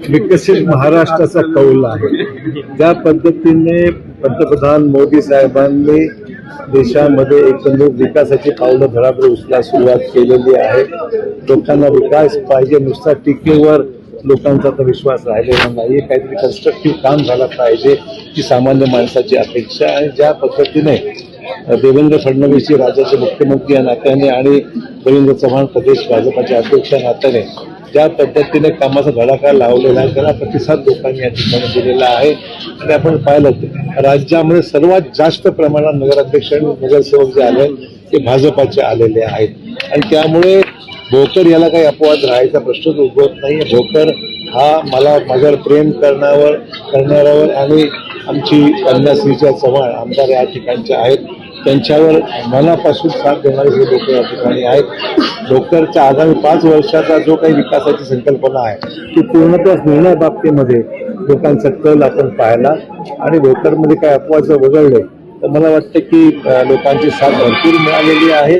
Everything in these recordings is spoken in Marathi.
विकसित महाराष्ट्राचा कौल आहे। ज्या पद्धतीने पंतप्रधान मोदी साहेबांनी देशामध्ये एकंदर विकासाची पावलं धडाधड उचलायला सुरुवात केलेली आहे। लोकांना विकास पाहिजे, नुसता टीकेवर लोकांचा तर विश्वास राहिलेला नाही, काहीतरी कन्स्ट्रक्टिव्ह काम झालं पाहिजे ही सामान्य माणसाची अपेक्षा आहे। ज्या पद्धतीने देवेंद्र फडणवीस जी राज्याचे मुख्यमंत्री या नात्याने आणि रवींद्र चव्हाण प्रदेश भाजपाचे अध्यक्ष या नात्याने ज्या पद्धतीने कामाचा धडाका लावलेला आहे त्याला प्रतिसाद लोकांनी या ठिकाणी दिलेला आहे। आणि आपण पाहिलं राज्यामध्ये सर्वात जास्त प्रमाणात नगराध्यक्ष आणि नगरसेवक जे आले ते भाजपाचे आलेले आहेत आणि त्यामुळे भोकर याला काही अपवाद राहायचा प्रश्नच उद्भवत नाही। भोकर हा मला माझ्यावर प्रेम करणाऱ्यावर आणि आमची कन्याश्रीच्या चव्हाण आमदार या ठिकाणच्या आहेत त्यांच्यावर मनापासून साथ देणारे हे लोक या ठिकाणी आहेत। भोकरच्या आगामी 5 वर्षाचा जो काही विकासाची संकल्पना आहे ती पूर्णतः निर्णय बाबतीमध्ये लोकांचा कल आपण पाहिला आणि भोकरमध्ये काय अपवाद वगळले तर मला वाटतं की लोकांची साथ भरपूर मिळालेली आहे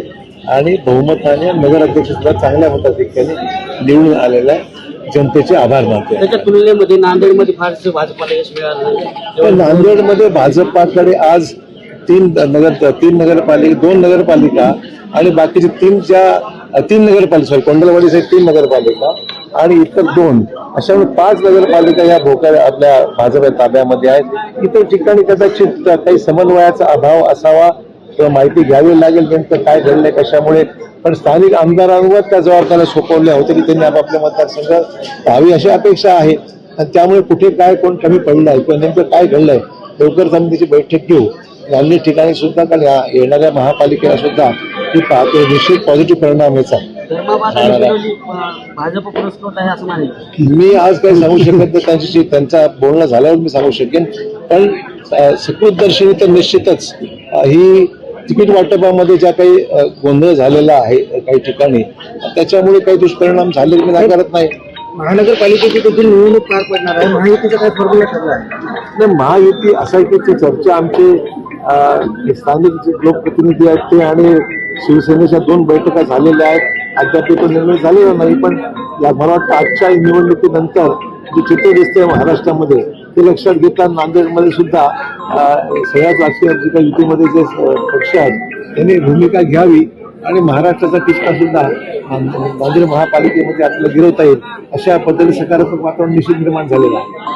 आणि बहुमताने नगराध्यक्ष सुद्धा चांगल्या मताधिक्याने निवडून आलेला आहे। जनतेचे आभार मानते। त्याच्या तुलनेमध्ये नांदेडमध्ये फारसे भाजपाला यश मिळालं नाही। नांदेडमध्ये भाजपाकडे आज 3 नगरपालिका 2 नगरपालिका आणि बाकीचे 3 नगरपालिका कोंडलवाडी सहित 3 नगरपालिका आणि इतर 2 अशा 5 नगरपालिका या भोकर आपल्या भाजप ताब्यामध्ये आहेत। इतर ठिकाणी कदाचित काही समन्वयाचा अभाव असावा किंवा माहिती घ्यावी लागेल नेमकं काय घडलंय कशामुळे, पण स्थानिक आमदारांवर त्या जबाबदाऱ्या सोपवल्या होत्या की त्यांनी आपापल्या मतदारसंघ पाहावी अशी अपेक्षा आहे आणि त्यामुळे कुठे काय कोण कमी पडलं आहे किंवा नेमकं काय घडलंय लवकर समितीची बैठक घेऊ। अन्य ठिकाणी सुद्धा कारण येणाऱ्या महापालिकेला सुद्धा ही पाहतो निश्चित पॉझिटिव्ह परिणाम याचा। भाजप पुरस्कृत आहे असं मानेल मी आज काही सांगू शकत नाही, त्यांच्याशी त्यांचा बोलणं झाल्यावर मी सांगू शकेन, पण सकृतदर्शनी तर निश्चितच ही तिकीट वाटपामध्ये ज्या काही गोंधळ झालेला आहे काही ठिकाणी त्याच्यामुळे काही दुष्परिणाम झाले मी नाकारत नाही। महानगरपालिकेची देखील निवडणूक पार पडणार आहे, महायुतीचा काय फॉर्म्युला ठरला आहे? महायुती असायची चर्चा आमचे स्थानिक लोकप्रतिनिधी आहेत ते आणि शिवसेनेच्या 2 बैठका झालेल्या आहेत, अद्याप तो निर्णय झालेला नाही। पण मला वाटतं आजच्या निवडणुकीनंतर जे चित्र दिसतंय महाराष्ट्रामध्ये ते लक्षात घेता नांदेडमध्ये सुद्धा सगळ्याच राजकीय जी काही युतीमध्ये जे पक्ष आहेत त्यांनी भूमिका घ्यावी आणि महाराष्ट्राचा किस्सा सुद्धा नांदेड महापालिकेमध्ये आपल्याला गिरवता येईल अशा पद्धतीने सकारात्मक वातावरण निश्चित निर्माण झालेलं आहे।